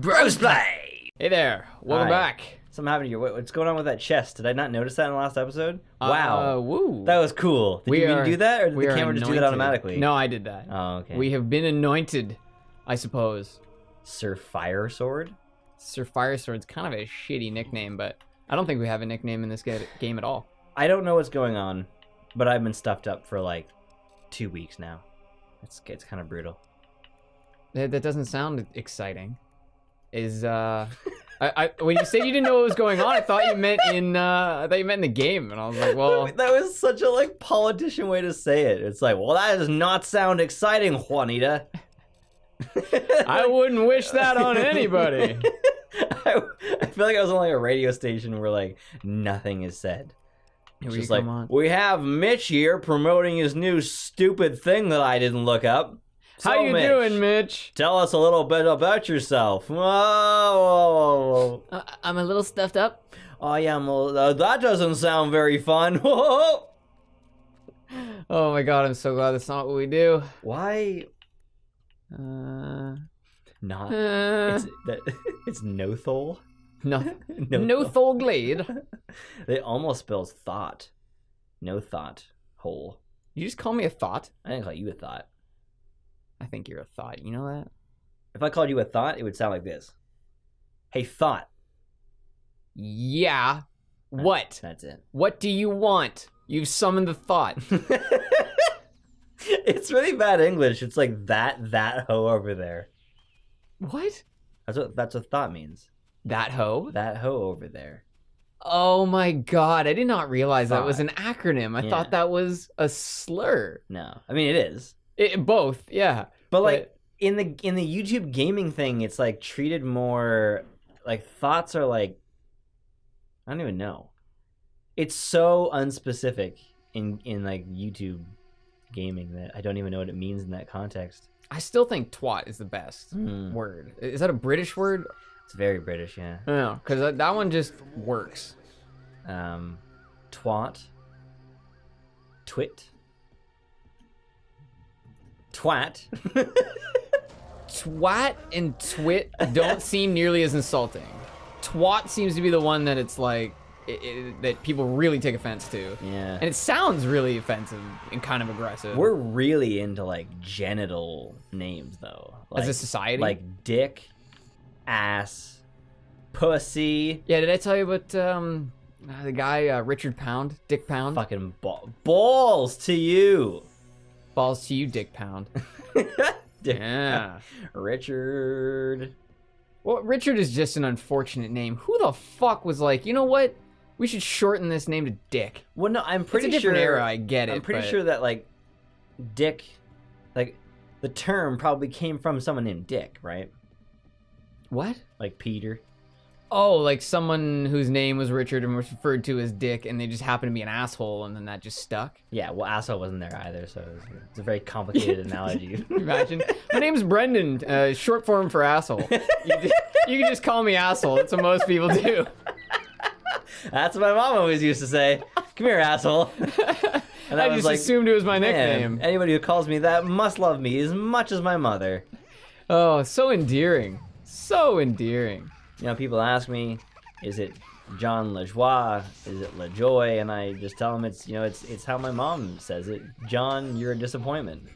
Brosplay! Hey there, welcome back. Something happened to you. What's going on with that chest? Did I not notice that in the last episode? Wow. Woo. That was cool. Did you mean to do that, or did the camera just do that automatically? No, I did that. Oh, okay. We have been anointed, I suppose. Sir Fire Sword? Sir Fire Sword's kind of a shitty nickname, but I don't think we have a nickname in this game at all. I don't know what's going on, but I've been stuffed up for like 2 weeks now. It's kind of brutal. That doesn't sound exciting. When you said you didn't know what was going on, I thought you meant in the game, and I was like, well, that was such a politician way to say it. It's like, well, that does not sound exciting, Juanita. I wouldn't wish that on anybody. I feel like I was on a radio station where nothing is said. It's just we have Mitch here promoting his new stupid thing that I didn't look up. How you doing, Mitch? Tell us a little bit about yourself. Whoa. I'm a little stuffed up. Oh yeah, that doesn't sound very fun. Oh my god, I'm so glad that's not what we do. Why? Not. It's Nothol. Nothol Glade. It almost spells thought. No thought. Hole. You just call me a thought? I didn't call you a thought. I think you're a thought. You know that? If I called you a thought, it would sound like this. Hey, thought. Yeah. What? That's it. What do you want? You've summoned the thought. It's really bad English. It's like that hoe over there. What? That's what thought means. That hoe? That hoe over there. Oh my god, I did not realize that was an acronym. I thought that was a slur. No. I mean, it is. Both, yeah. But in the YouTube gaming thing, it's treated more thoughts are I don't even know. It's so unspecific in YouTube gaming that I don't even know what it means in that context. I still think twat is the best word. Is that a British word? It's very British, yeah. No, because that one just works. Twat. Twit. Twat. Twat and twit don't seem nearly as insulting. Twat seems to be the one that it's that people really take offense to. Yeah. And it sounds really offensive and kind of aggressive. We're really into genital names though. As a society? Like dick, ass, pussy. Yeah, did I tell you about the guy Richard Pound, Dick Pound? Fucking balls to you. Balls to you, Dick Pound. Yeah. Richard. Well, Richard is just an unfortunate name. Who the fuck was you know what? We should shorten this name to Dick. Well, no, I'm pretty sure. It's a different era, I get it. I'm pretty sure that, Dick, the term probably came from someone named Dick, right? What? Like Peter. Oh, someone whose name was Richard and was referred to as Dick, and they just happened to be an asshole, and then that just stuck? Yeah, well, asshole wasn't there either, so it's a very complicated analogy. Imagine. My name's Brendan, short form for asshole. You can just call me asshole. That's what most people do. That's what my mom always used to say. Come here, asshole. And I just assumed it was my nickname. Anybody who calls me that must love me as much as my mother. Oh, so endearing. So endearing. You know, people ask me, is it John LaJoie? Is it LaJoy? And I just tell them it's how my mom says it. John, you're a disappointment.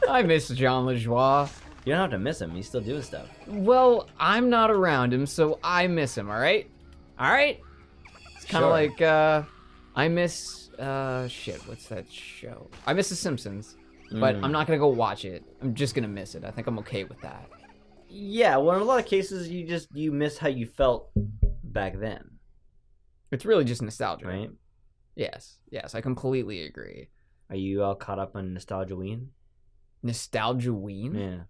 I miss John LaJoie. You don't have to miss him. He's still doing stuff. Well, I'm not around him, so I miss him, all right? All right? It's kind of I miss, shit, what's that show? I miss The Simpsons, but I'm not going to go watch it. I'm just going to miss it. I think I'm okay with that. Yeah, well, in a lot of cases, you miss how you felt back then. It's really just nostalgia. Right? Yes, I completely agree. Are you all caught up on Nostalgia-ween? Nostalgia-ween? Yeah.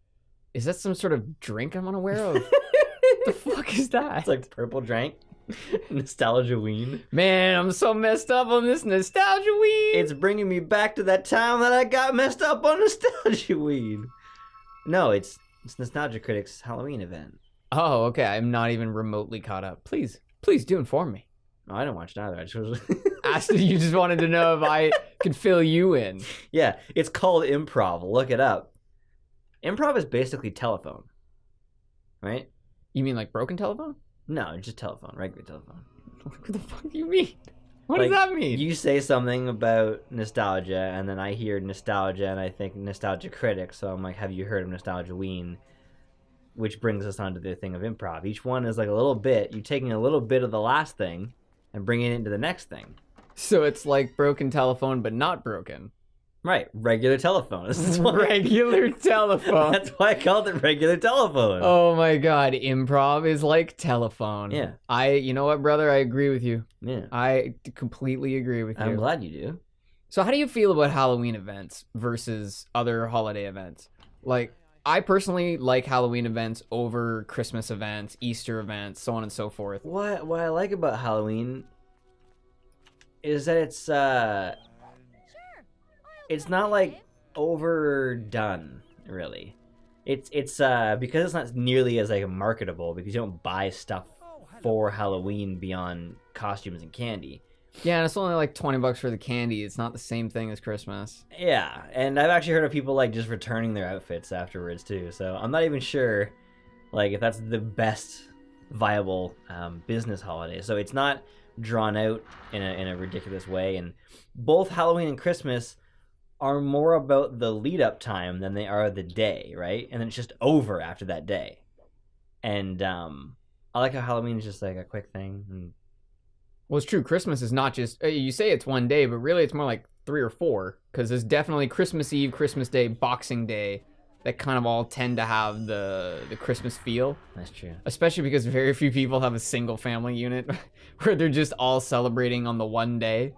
Is that some sort of drink I'm unaware of? What the fuck is that? It's purple drink. Nostalgia-ween. Man, I'm so messed up on this Nostalgia-ween. It's bringing me back to that time that I got messed up on Nostalgia-ween. No, it's Nostalgia Critics Halloween event. Oh, okay. I'm not even remotely caught up. Please do inform me. No, I didn't watch it either. I just You just wanted to know if I could fill you in. Yeah, it's called improv. Look it up. Improv is basically telephone. right? You mean like broken telephone? No, just telephone, regular telephone. What the fuck do you mean? What Like, does that mean? You say something about nostalgia, and then I hear nostalgia, and I think Nostalgia Critic, so I'm like, have you heard of Nostalgia Ween? Which brings us on to the thing of improv. Each one is like a little bit. You're taking a little bit of the last thing and bringing it into the next thing. So it's like broken telephone, but not broken. Right, regular telephone. This is why, Regular telephone. that's why I called it regular telephone. Oh my god, improv is like telephone. Yeah. You know what, brother? I agree with you. Yeah. I completely agree with you. I'm glad you do. So how do you feel about Halloween events versus other holiday events? Like, I personally like Halloween events over Christmas events, Easter events, so on and so forth. What I like about Halloween is that it's not like overdone, really. It's because it's not nearly as like marketable, because you don't buy stuff for Halloween beyond costumes and candy. Yeah, and it's only like $20 for the candy. It's not the same thing as Christmas. Yeah, and I've actually heard of people like just returning their outfits afterwards too. So I'm not even sure like if that's the best viable business holiday. So it's not drawn out in a ridiculous way, and both Halloween and Christmas are more about the lead up time than they are the day, right? And then it's just over after that day. And I like how Halloween is just like a quick thing. And Well, it's true. Christmas is not just, you say it's one day, but really it's more like 3 or 4, because there's definitely Christmas Eve, Christmas Day, Boxing Day that kind of all tend to have the Christmas feel. that's true. Especially because very few people have a single family unit where they're just all celebrating on the one day.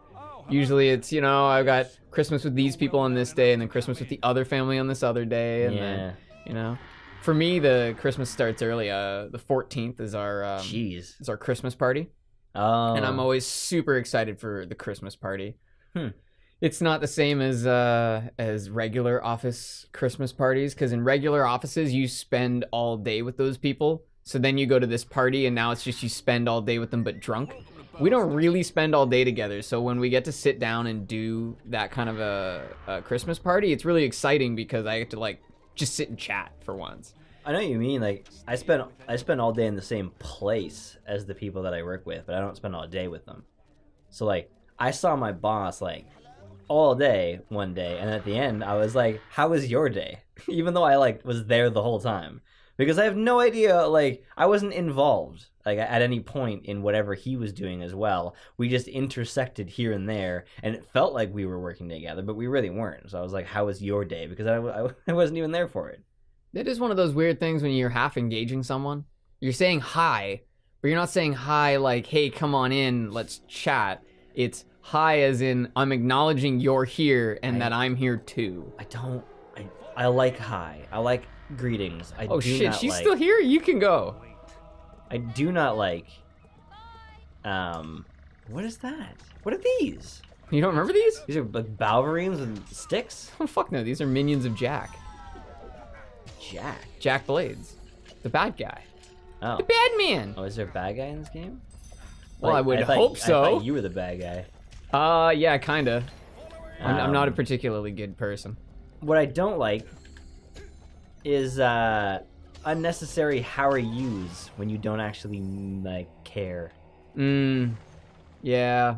Usually it's, I've got Christmas with these people on this day, and then Christmas with the other family on this other day, and then, For me, the Christmas starts early. The 14th is our Christmas party. Oh. And I'm always super excited for the Christmas party. It's not the same as regular office Christmas parties, because in regular offices you spend all day with those people. So then you go to this party, and now it's just you spend all day with them but drunk. We don't really spend all day together, so when we get to sit down and do that kind of a Christmas party, it's really exciting because I get to like just sit and chat for once. I know what you mean. Like I spend all day in the same place as the people that I work with, but I don't spend all day with them. So like I saw my boss like all day one day, and at the end I was like, "How was your day?" Even though I like was there the whole time, because I have no idea. Like I wasn't involved like at any point in whatever he was doing as well. We just intersected here and there, and it felt like we were working together, but we really weren't. So I was like, "How was your day?" Because I wasn't even there for it. It is one of those weird things when you're half engaging someone. You're saying hi, but you're not saying hi like, hey, come on in, let's chat. It's hi as in I'm acknowledging you're here and that I'm here too. I like hi. I like greetings. Oh shit, she's still here? You can go. I do not like, what is that? What are these? You don't remember these? These are like Balverines with sticks? Oh fuck no, these are minions of Jack. Jack Blades. The bad guy. Oh. The bad man. Oh, is there a bad guy in this game? Well, I would hope so. I thought you were the bad guy. Yeah, kinda. I'm not a particularly good person. What I don't like is unnecessary how are yous when you don't actually like care. Yeah.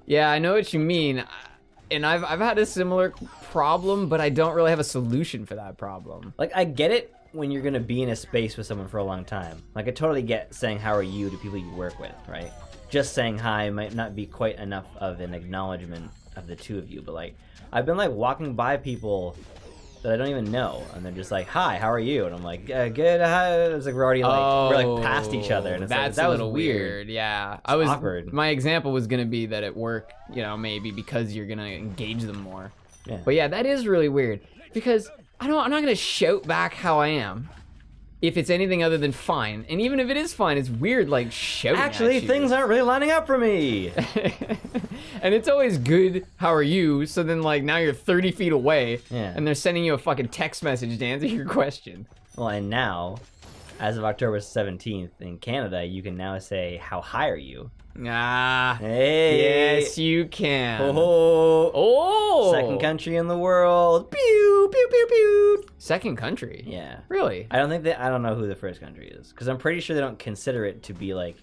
Yeah, I know what you mean. And I've had a similar problem, but I don't really have a solution for that problem. Like, I get it when you're gonna be in a space with someone for a long time. Like, I totally get saying how are you to people you work with, right? Just saying hi might not be quite enough of an acknowledgement of the two of you, but like, I've been like walking by people that I don't even know, and they're just like, "Hi, how are you?" And I'm like, "Good." Hi. It's like we're already like we're like past each other, and it's that's like, that a was little weird. Yeah, I was awkward. My example was gonna be that at work, maybe because you're gonna engage them more. Yeah. But yeah, that is really weird because I'm not gonna shout back how I am if it's anything other than fine, and even if it is fine, it's weird like shouting. Actually, at you. things aren't really lining up for me. And it's always good, how are you? So then like now you're 30 feet away, and they're sending you a fucking text message to answer your question. Well, and now, as of October 17th in Canada, you can now say, "How high are you?" Ah, hey, yes, you can. Oh, oh, second country in the world. Pew pew pew pew pew. Second country? Yeah. Really? I don't know who the first country is, because I'm pretty sure they don't consider it to be like.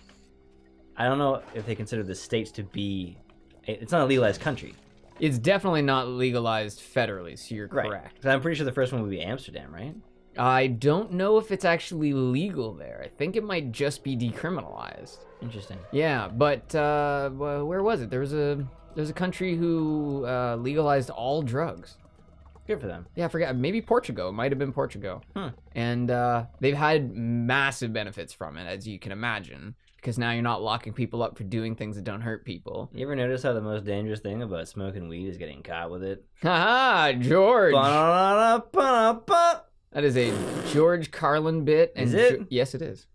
I don't know if they consider the states to be. It's not a legalized country. It's definitely not legalized federally, so you're correct. Right. 'Cause I'm pretty sure the first one would be Amsterdam, right? I don't know if it's actually legal there. I think it might just be decriminalized. Interesting. Yeah, but where was it? There's a country who legalized all drugs. Good for them. Yeah, I forget. Maybe Portugal. It might have been Portugal. And they've had massive benefits from it, as you can imagine, because now you're not locking people up for doing things that don't hurt people. You ever notice how the most dangerous thing about smoking weed is getting caught with it? Haha, George! Ba-da-da-da-ba-da-ba. That is a George Carlin bit. And Is it? Yes, it is.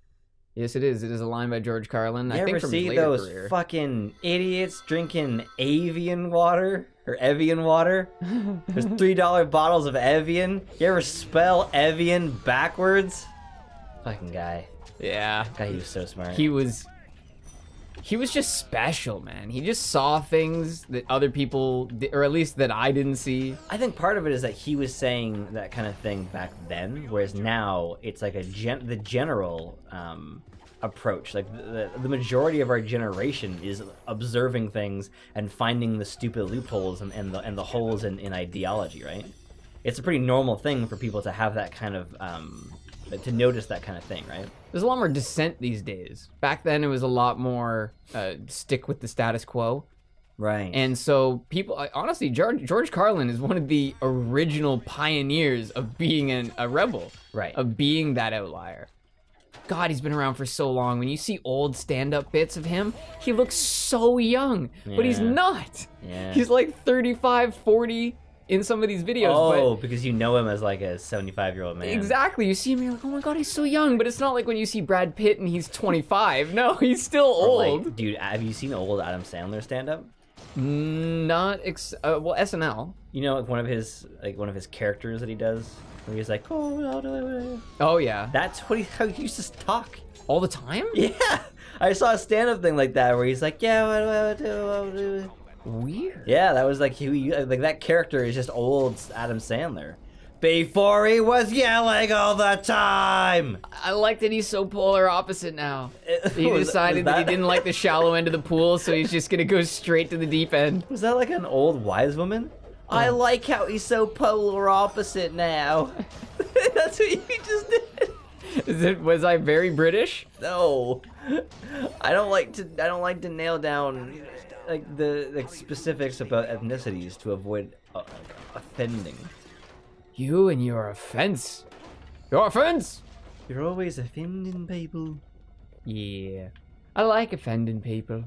Yes, it is. It is a line by George Carlin. You I think ever from see his later those career. fucking idiots drinking Avian water? Or Evian water? There's $3 bottles of Evian. You ever spell Evian backwards? Fucking guy. Yeah. God, he was so smart. He was just special, man. He just saw things that other people, or at least that I didn't see. I think part of it is that he was saying that kind of thing back then, whereas now it's like the general approach. Like the majority of our generation is observing things and finding the stupid loopholes and the holes in ideology, right? It's a pretty normal thing for people to have that kind of to notice that kind of thing, right? There's a lot more dissent these days. Back then, it was a lot more stick with the status quo. Right. And so people, honestly, George Carlin is one of the original pioneers of being a rebel. Right. Of being that outlier. God, he's been around for so long. When you see old stand-up bits of him, he looks so young, but he's Yeah. not. Yeah. He's like 35, 40 in some of these videos. Oh, but because you know him as like a 75-year-old man. exactly. You see him, you're like, oh my God, he's so young. But it's not like when you see Brad Pitt and he's 25. No, he's still Or, old. like, dude, have you seen old Adam Sandler stand-up? Not well, SNL. You know, like one of his characters that he does, where he's like, oh, Oh yeah, that's how he used to talk. all the time. Yeah, I saw a stand-up thing like that where he's like, yeah, what. Weird. Yeah, that was like like that character is just old Adam Sandler. Before he was yelling all the time. I like that he's so polar opposite now. He Was decided that he didn't like the shallow end of the pool, so he's just gonna go straight to the deep end. Was that like an old wise woman? I like how he's so polar opposite now. That's what you just did. Was I very British? No, I don't like to nail down like the specifics about ethnicities to avoid offending. You and your offense. Your offense? You're always offending people. Yeah. I like offending people.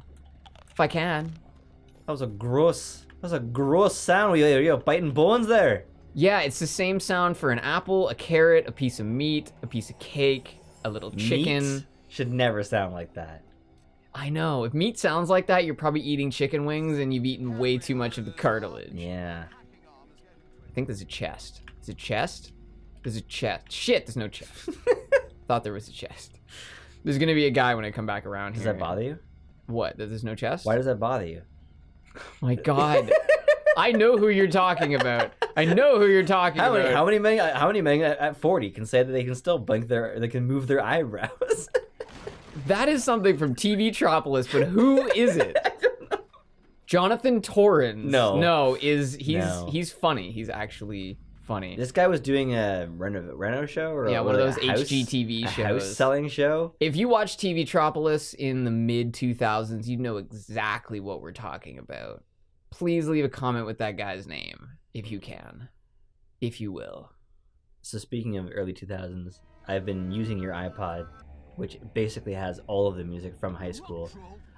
If I can. That was a gross sound. You're biting bones there. Yeah, it's the same sound for an apple, a carrot, a piece of meat, a piece of cake, a little chicken. Meat should never sound like that. I know. If meat sounds like that, you're probably eating chicken wings and you've eaten way too much of the cartilage. Yeah. I think there's a chest. Is it chest? There's a chest. Shit, there's no chest. Thought there was a chest. There's gonna be a guy when I come back around Does here. that bother you? What? That there's no chest? Why does that bother you? My God. I know who you're talking about. I know who you're talking about. How many men at 40 can say that they can still they can move their eyebrows? That is something from TV Tropolis, but who is it? I don't know. Jonathan Torrens. No. He's funny. He's actually funny. This guy was doing a reno show or one of those a house- HGTV a shows. house selling show. If you watch TV Tropolis in the mid 2000s, you know exactly what we're talking about. Please leave a comment with that guy's name, if you can. If you will. So speaking of early 2000s, I've been using your iPod, which basically has all of the music from high school.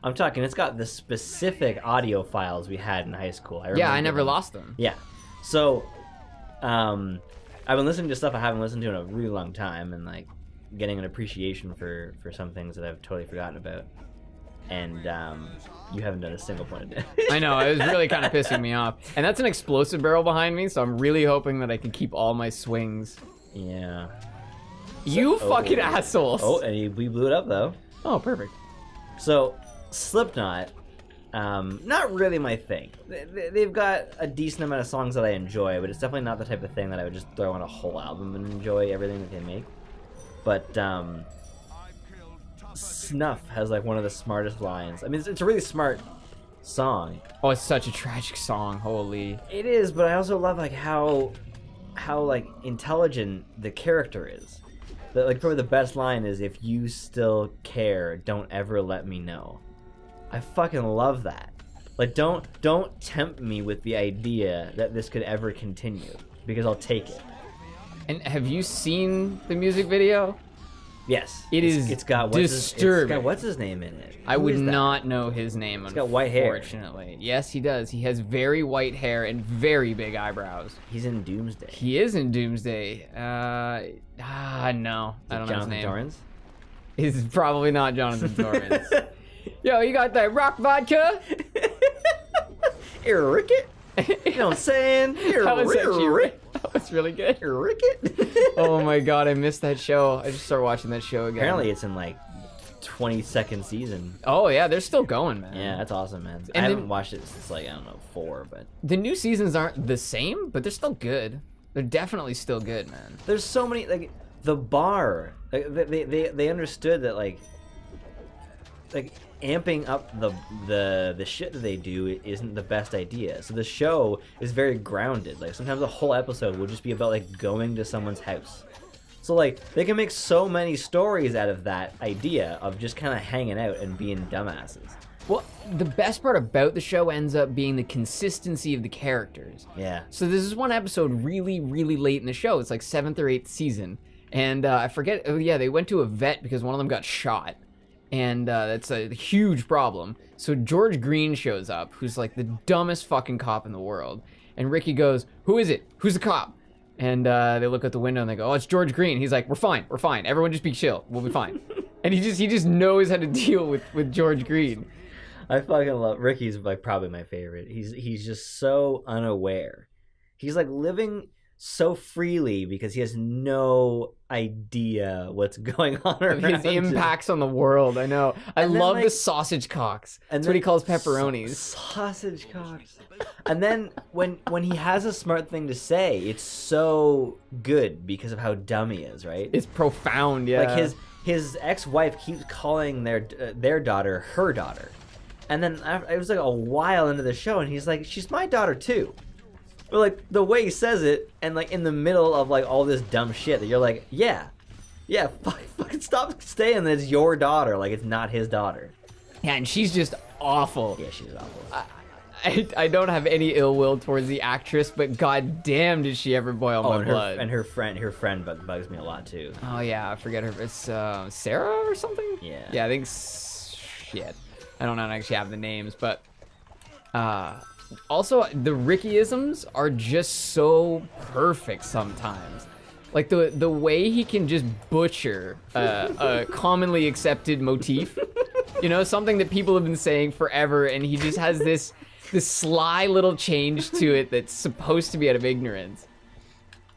I'm talking, it's got the specific audio files we had in high school. I never lost them. Yeah. So, I've been listening to stuff I haven't listened to in a really long time, and like getting an appreciation for some things that I've totally forgotten about. And you haven't done a single point of damage. I know, it was really kind of pissing me off. And that's an explosive barrel behind me, so I'm really hoping that I can keep all my swings. Yeah. You fucking assholes. Oh, and we blew it up though. Oh, perfect. So, Slipknot Not really my thing. They've got a decent amount of songs that I enjoy, but it's definitely not the type of thing that I would just throw on a whole album and enjoy everything that they make. But Snuff has like one of the smartest lines. I mean, it's a really smart song. Oh, it's such a tragic song. Holy. It is, but I also love like how like intelligent the character is. Like probably the best line is, "If you still care, don't ever let me know." I fucking love that. Like don't tempt me with the idea that this could ever continue, because I'll take it. And have you seen the music video? Yes. It's got disturbing. what's his name in it? I would not know his name. He's got white hair. Unfortunately, yes, he does. He has very white hair and very big eyebrows. He's in Doomsday. He is in Doomsday. No, I don't know his name. Torrance? It's probably not Jonathan Torrance. Yo, you got that rock vodka? Ricket? You know what I'm saying? That was really good. Ricket? Oh my god, I missed that show. I just started watching that show again. Apparently it's in like 22nd season. Oh yeah, they're still going, man. Yeah, that's awesome, man. And I haven't watched it since like, I don't know, 4, but the new seasons aren't the same, but they're still good. They're definitely still good, man. There's so many, like the bar, like, they understood that like amping up the shit that they do isn't the best idea. So the show is very grounded. Like sometimes a whole episode will just be about like going to someone's house. So like they can make so many stories out of that idea of just kind of hanging out and being dumbasses. Well, the best part about the show ends up being the consistency of the characters. Yeah. So this is one episode really, really late in the show. It's like 7th or 8th season. And I forget, oh yeah, they went to a vet because one of them got shot. And that's a huge problem. So George Green shows up, who's like the dumbest fucking cop in the world. And Ricky goes, "Who is it? Who's the cop?" And they look out the window and they go, "Oh, it's George Green." He's like, We're fine. Everyone just be chill. We'll be fine." And he just knows how to deal with George Green. I fucking love Ricky's like probably my favorite. He's just so unaware. He's like living so freely because he has no idea what's going on around his impacts on the world. I know. I love the sausage cocks. That's what he calls pepperonis. Sausage cocks. And then when he has a smart thing to say, it's so good because of how dumb he is, right? It's profound, yeah. Like his ex-wife keeps calling their daughter her daughter. And then it was like a while into the show and he's like, "She's my daughter too." But like the way he says it, and like in the middle of like all this dumb shit, that you're like, yeah, fucking stop saying that it's your daughter, like it's not his daughter. Yeah, and she's just awful. Yeah, she's awful. I don't have any ill will towards the actress, but god damn, did she ever boil my blood? And her friend bugs me a lot too. Oh yeah, I forget her. It's Sarah or something. Yeah. Yeah, I think. Shit, I don't actually have the names, but. Also, the Rickyisms are just so perfect sometimes. Like the way he can just butcher a commonly accepted motif. You know, something that people have been saying forever, and he just has this sly little change to it that's supposed to be out of ignorance.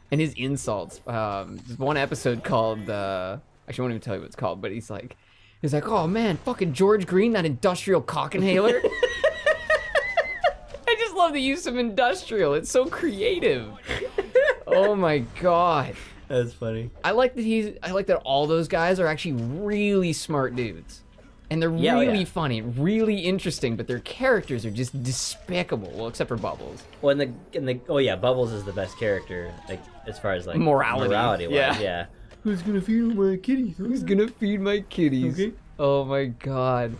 And his insults. There's one episode called, actually I won't even tell you what it's called, but he's like, "Oh man, fucking George Green, that industrial cock inhaler." I just love the use of industrial. It's so creative. Oh my god. That's funny. I like that all those guys are actually really smart dudes. And they're really funny, really interesting, but their characters are just despicable. Well, except for Bubbles. Well, Bubbles is the best character, like as far as like morality wise, yeah. Who's gonna feed my kitties? Who's gonna feed my kitties? Okay. Oh my god.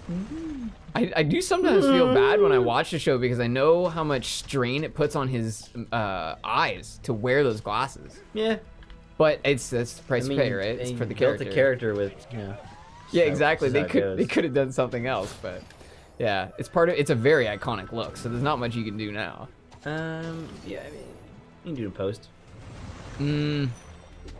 I do sometimes feel bad when I watch the show because I know how much strain it puts on his eyes to wear those glasses. Yeah. But that's the price to pay, right? It's for the character. Built the character with, Yeah, exactly. They could have done something else, but yeah, it's a very iconic look. So there's not much you can do now. Yeah, I mean, you can do it in post.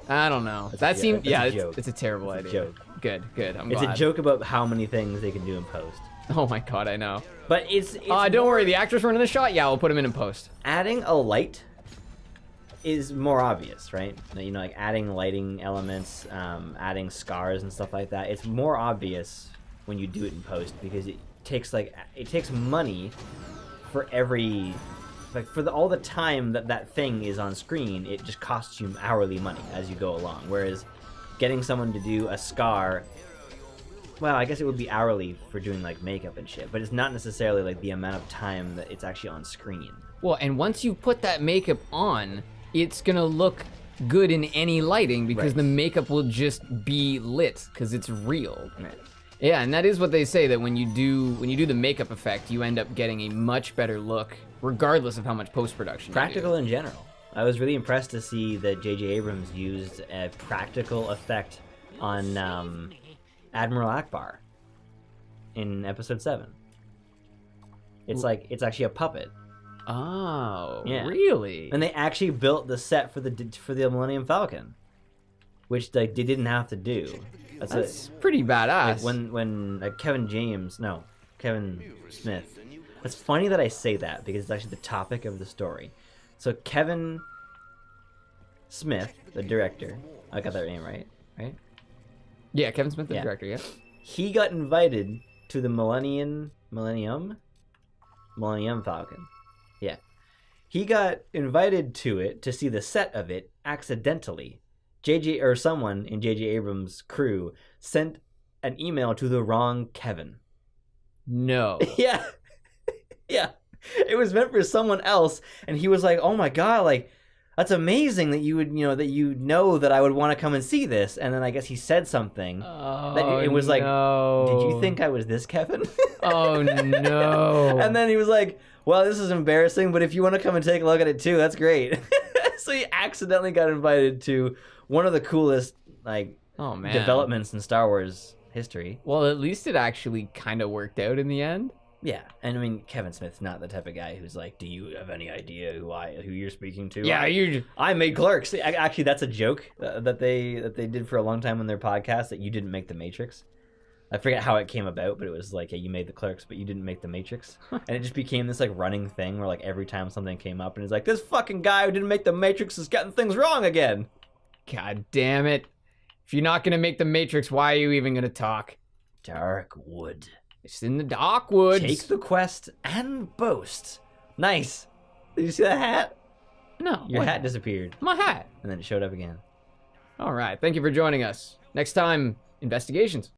I don't know. It's a terrible idea. Joke. Good. I'm glad. It's a joke about how many things they can do in post. Oh my god, I know. But it's don't worry, the actors running the shot, we'll put them in post. Adding a light is more obvious, right? You know, like adding lighting elements, adding scars and stuff like that. It's more obvious when you do it in post because takes money for every all the time that thing is on screen. It just costs you hourly money as you go along. Whereas getting someone to do a scar, well, I guess it would be hourly for doing like makeup and shit, but it's not necessarily like the amount of time that it's actually on screen. Well, and once you put that makeup on, it's gonna look good in any lighting because the makeup will just be lit because it's real. Right. Yeah, and that is what they say, that when you do the makeup effect, you end up getting a much better look, regardless of how much post-production Practical in general. I was really impressed to see that J.J. Abrams used a practical effect on Admiral Akbar in episode 7. It's actually a puppet. Oh, yeah. Really? And they actually built the set for the Millennium Falcon, which like they didn't have to do. That's pretty badass. Like when Kevin Smith. It's funny that I say that because it's actually the topic of the story. So Kevin Smith, the director, I got that name right? Yeah, Kevin Smith, the director. Yeah. He got invited to the Millennium Falcon. Yeah. He got invited to it to see the set of it accidentally. Someone in J.J. Abrams' crew sent an email to the wrong Kevin. No. Yeah. Yeah. It was meant for someone else, and he was like, "Oh my god, like that's amazing that you would, that I would want to come and see this." And then I guess he said something that it was like, "Did you think I was this Kevin?" Oh no. And then he was like, "Well, this is embarrassing, but if you want to come and take a look at it too, that's great." So he accidentally got invited to one of the coolest developments in Star Wars history. Well, at least it actually kind of worked out in the end. Yeah, and I mean, Kevin Smith's not the type of guy who's like, "Do you have any idea who you're speaking to?" Yeah, I made Clerks. Actually, that's a joke that they did for a long time on their podcast, that you didn't make The Matrix. I forget how it came about, but it was like, "Hey, you made the Clerks, but you didn't make The Matrix," and it just became this like running thing where like every time something came up, and it's like, "This fucking guy who didn't make The Matrix is getting things wrong again." God damn it! If you're not gonna make The Matrix, why are you even gonna talk? Dark Wood. It's in the dark woods. Take the quest and boast. Nice. Did you see that hat? No. Your hat disappeared. My hat. And then it showed up again. All right. Thank you for joining us. Next time, investigations.